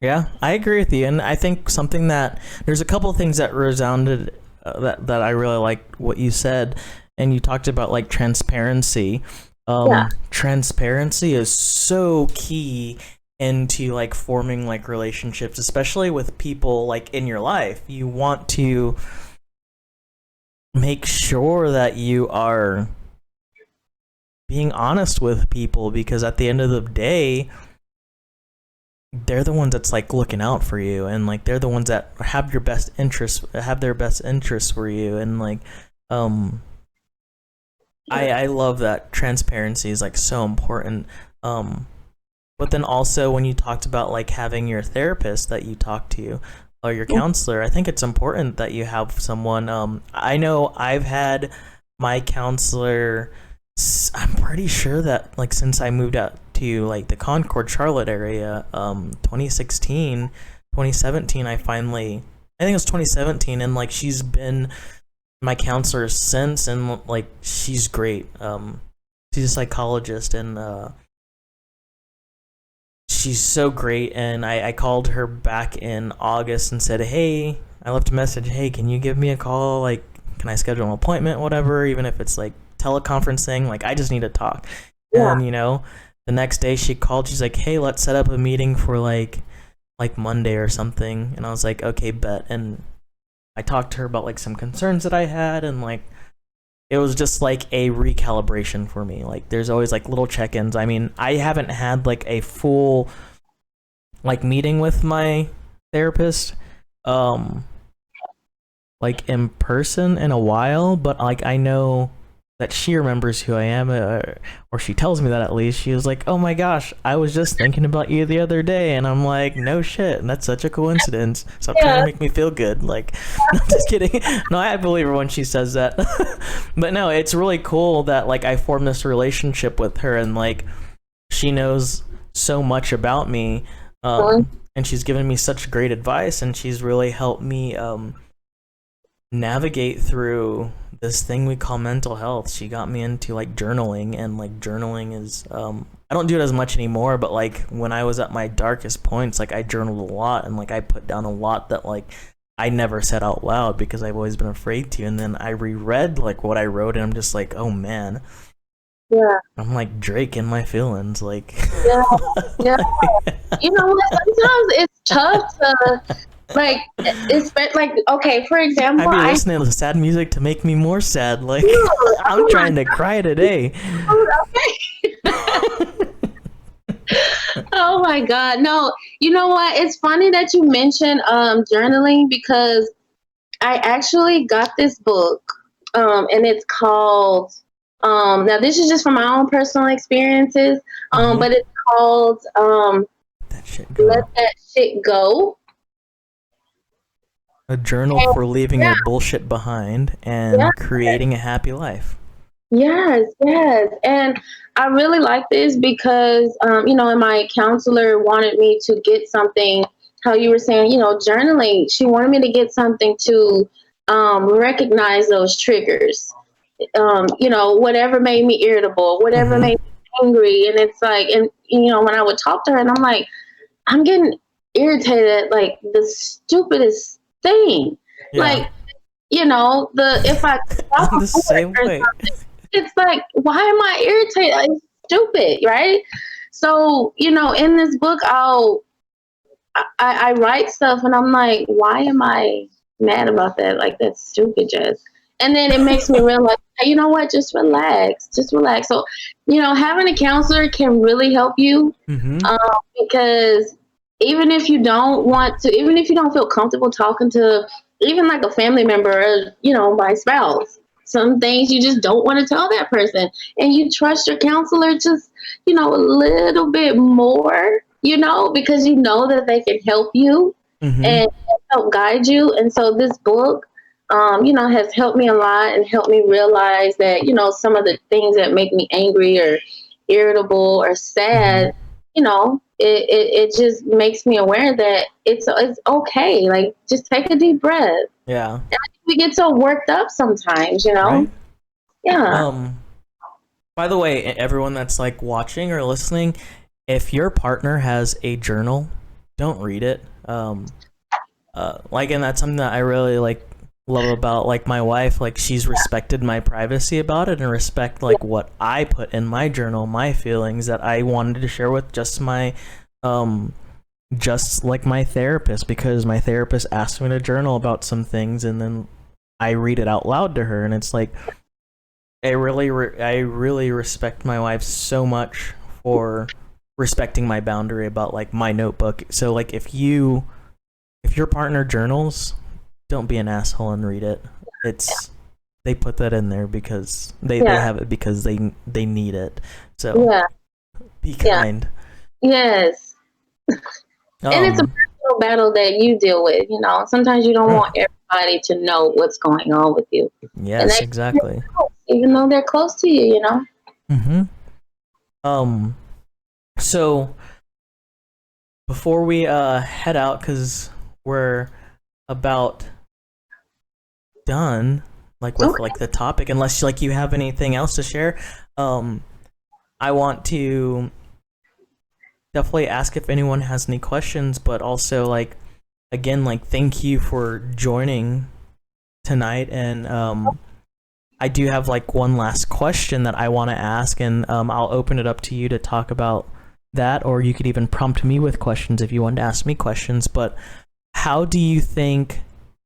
Yeah, I agree with you, and I think something that there's a couple of things that resounded, that I really like what you said, and you talked about like transparency. Yeah. Transparency is so key into like forming like relationships, especially with people like in your life. You want to make sure that you are being honest with people, because at the end of the day, they're the ones that's like looking out for you, and like they're the ones that have their best interests for you, and like um I love that transparency is like so important. um but then also when you talked about like having your therapist that you talk to, or your counselor, I think it's important that you have someone. I know I've had my counselor, I'm pretty sure that like since I moved out to like the Concord, Charlotte area, 2016, 2017, I think it was 2017, and like she's been my counselor since, and like she's great. She's a psychologist, and she's so great. And I called her back in August and said, hey, I left a message, hey, can you give me a call, like can I schedule an appointment, whatever, even if it's like teleconferencing, like I just need to talk. Yeah. And the next day she called, she's like, hey, let's set up a meeting for like Monday or something. And I was like, okay, bet. And I talked to her about like some concerns that I had, and like it was just like a recalibration for me. Like there's always like little check-ins. I mean, I haven't had like a full like meeting with my therapist, um like in person in a while, but like I know that she remembers who I am, or she tells me that at least. She was like, "Oh my gosh, I was just thinking about you the other day," and I'm like, "No shit, and that's such a coincidence." Stop trying to Yeah. make me feel good. Like, no, just kidding. No, I believe her when she says that. But no, it's really cool that like I formed this relationship with her, and like she knows so much about me, and she's given me such great advice, and she's really helped me navigate through this thing we call mental health. She got me into like journaling, and like journaling is I don't do it as much anymore, but like when I was at my darkest points, like I journaled a lot, and like I put down a lot that like I never said out loud because I've always been afraid to. And then I reread like what I wrote, and I'm just like, oh man, Yeah. I'm like Drake in my feelings, like Yeah. Yeah. You know what? Sometimes it's tough to like. It's like, okay, for example, I'd be I listening to sad music to make me more sad. Like I'm oh my trying to cry today. God, oh my God. No, you know what? It's funny that you mentioned journaling because I actually got this book and it's called now this is just from my own personal experiences, Mhm. but it's called That shit Let go. That Shit Go. A journal And for leaving yeah, your bullshit behind yeah, and creating a happy life. yes, yes. And I really like this because, and my counselor wanted me to get something, how you were saying, journaling. She wanted me to get something to recognize those triggers, whatever made me irritable, whatever Mm-hmm. made me angry. And it's like, and, when I would talk to her and I'm like, I'm getting irritated at like the stupidest thing. Yeah. Like, if I stop I'm a the board same or way. it's like, why am I irritated? It's stupid, right? So, in this book, I write stuff and I'm like, why am I mad about that? Like, that's stupid, Jess. And then it makes me realize, hey, you know what? Just relax. Just relax. So, having a counselor can really help you Mm-hmm. um, because even if you don't feel comfortable talking to even like a family member or, my spouse, some things you just don't want to tell that person. And you trust your counselor just, a little bit more, because you know that they can help you Mm-hmm. and help guide you. And so this book, has helped me a lot and helped me realize that, some of the things that make me angry or irritable or Mm-hmm. sad, it just makes me aware that it's okay. Like, just take a deep breath. Yeah. We get so worked up sometimes. Right. Yeah. Um. By the way, everyone that's like watching or listening, if your partner has a journal, don't read it. Like, and that's something that I really like love about like my wife. Like, she's respected my privacy about it and respect like what I put in my journal, my feelings that I wanted to share with um just like my therapist, because my therapist asked me to journal about some things, and then I read it out loud to her, and it's like I really respect my wife so much for respecting my boundary about like my notebook. So like if your partner journals, don't be an asshole and read it. It's they put that in there because they Yeah. have it because they need it. So Yeah. be Yeah. kind. Yes. And it's a Um personal battle that you deal with. Sometimes you don't want everybody to know what's going on with you. And yes, they, exactly. even though they're close to you. Mm-hmm. Um so before we head out, because we're about done like with Okay. like the topic, unless like you have anything else to share, um I want to definitely ask if anyone has any questions, but also like again, like thank you for joining tonight. And I do have like one last question that I want to ask, and I'll open it up to you to talk about that, or you could even prompt me with questions if you want to ask me questions. But how do you think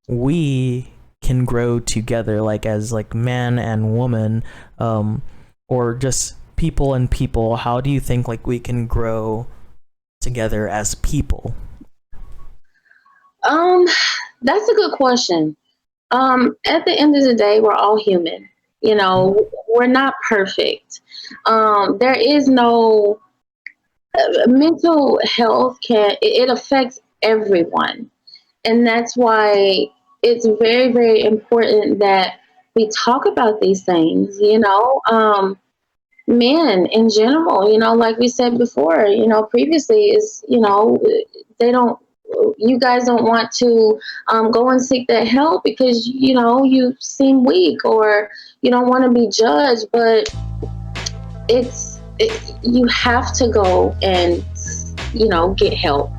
we can grow together, like as like man and woman, or just people and people? How do you think like we can grow together as people? Um, that's a good question. At the end of the day, we're all human. You Mhm. know, we're not perfect. There is no mental health it affects everyone, and that's why it's very, very important that we talk about these things. Men in general, like we said before, previously, is they don't. You guys don't want to go and seek that help because you seem weak or you don't want to be judged. But you have to go and get help.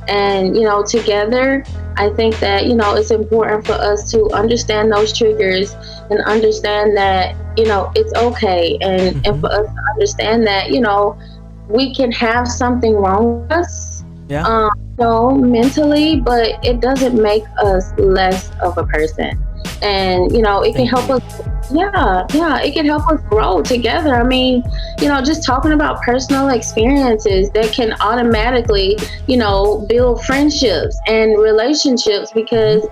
And together, I think that it's important for us to understand those triggers and understand that it's okay, and Mhm. for us to understand that we can have something wrong with us, Yeah. mentally, but it doesn't make us less of a person. And it can Thank help you. us. Yeah, it can help us grow together. I mean, just talking about personal experiences that can automatically build friendships and relationships, Mhm. because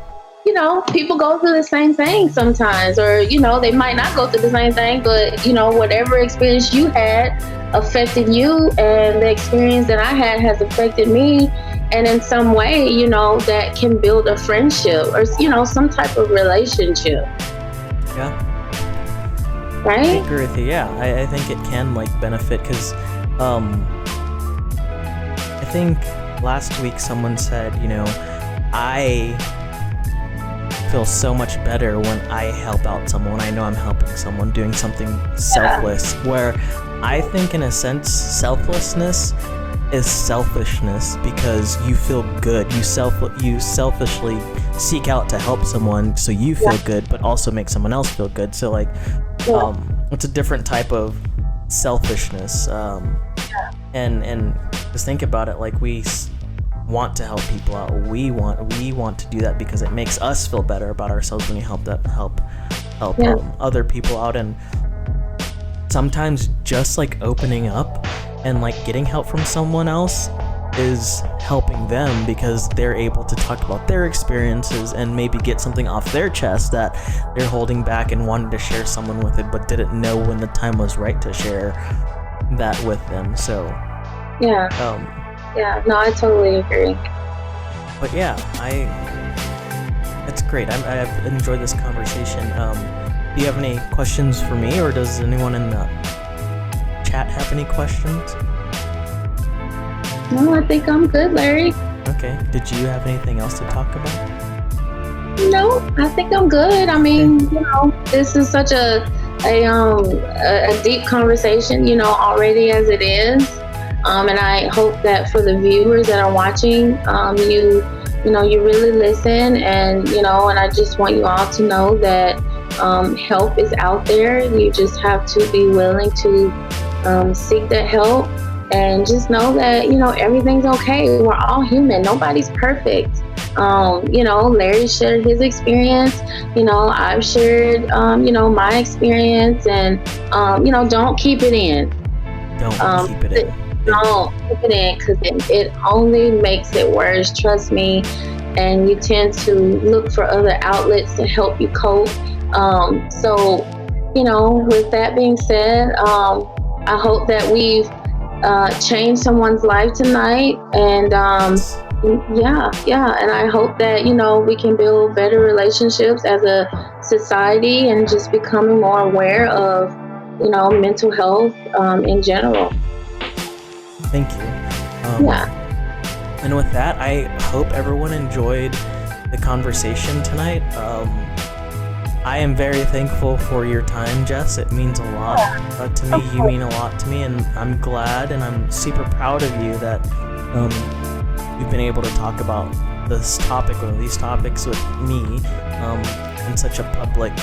people go through the same thing sometimes, or they might not go through the same thing, but whatever experience you had affected you, and the experience that I had has affected me, and in some way, that can build a friendship or some type of relationship, Yeah. I right? agree with you. Yeah, I think it can like benefit because um, I think last week someone said, I feel so much better when I help out someone. I know I'm helping someone doing something Yeah, selfless. Where I think, in a sense, selflessness is selfishness because you feel good. You selfishly seek out to help someone so you yeah, feel good, but also make someone else feel good. So like, yeah, it's a different type of selfishness. And just think about it, like want to help people out. We want to do that because it makes us feel better about ourselves when we help yeah, other people out. And sometimes just like opening up and like getting help from someone else is helping them because they're able to talk about their experiences and maybe get something off their chest that they're holding back and wanted to share someone with it but didn't know when the time was right to share that with them. So yeah, um yeah. No, I totally agree. but yeah, it's great. I've enjoyed this conversation. Do you have any questions for me, or does anyone in the chat have any questions? No, I think I'm good, Larry. Okay. Did you have anything else to talk about? No, I think I'm good. I Okay. mean, this is such a deep conversation, already as it is. And I hope that for the viewers that are watching, you really listen, and I just want you all to know that help is out there. You just have to be willing to seek that help, and just know that everything's okay. We're all human. Nobody's perfect. Larry shared his experience. I've shared my experience, and don't keep it in. Don't um, keep it in. Thank you. don't keep it in, because it only makes it worse, trust me. And you tend to look for other outlets to help you cope. So with that being said, I hope that we've changed someone's life tonight. And Yes. yeah, and I hope that we can build better relationships as a society, and just becoming more aware of mental health in general. Thank you. Yeah, And with that, I hope everyone enjoyed the conversation tonight. I am very thankful for your time, Jess. It means a lot to me. of You course. mean a lot to me, and I'm glad and I'm super proud of you that you've been able to talk about this topic or these topics with me in such a public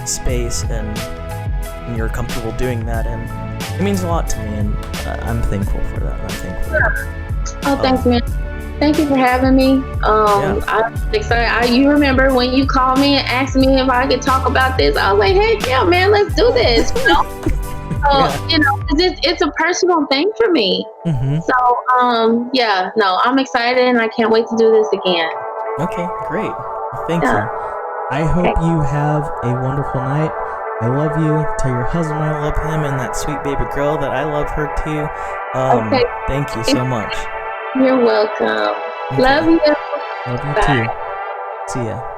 space, and you're comfortable doing that, and it means a lot to me, and I'm thankful for that. I'm thankful for that. Oh, thanks, man. Thank you for having me. Yeah. I'm excited. You remember when you called me and asked me if I could talk about this? I was like, heck yeah, man, let's do this. So, Yeah. 'cause it's a personal thing for me. Mm-hmm. So, yeah, no, I'm excited, and I can't wait to do this again. Okay, great. Well, thank Yeah. you. I hope you have a wonderful night. I love you. Tell your husband I love him and that sweet baby girl that I love her too. Okay. Thank you so much. You're welcome. Okay. Love you. Love you Bye. too. See ya.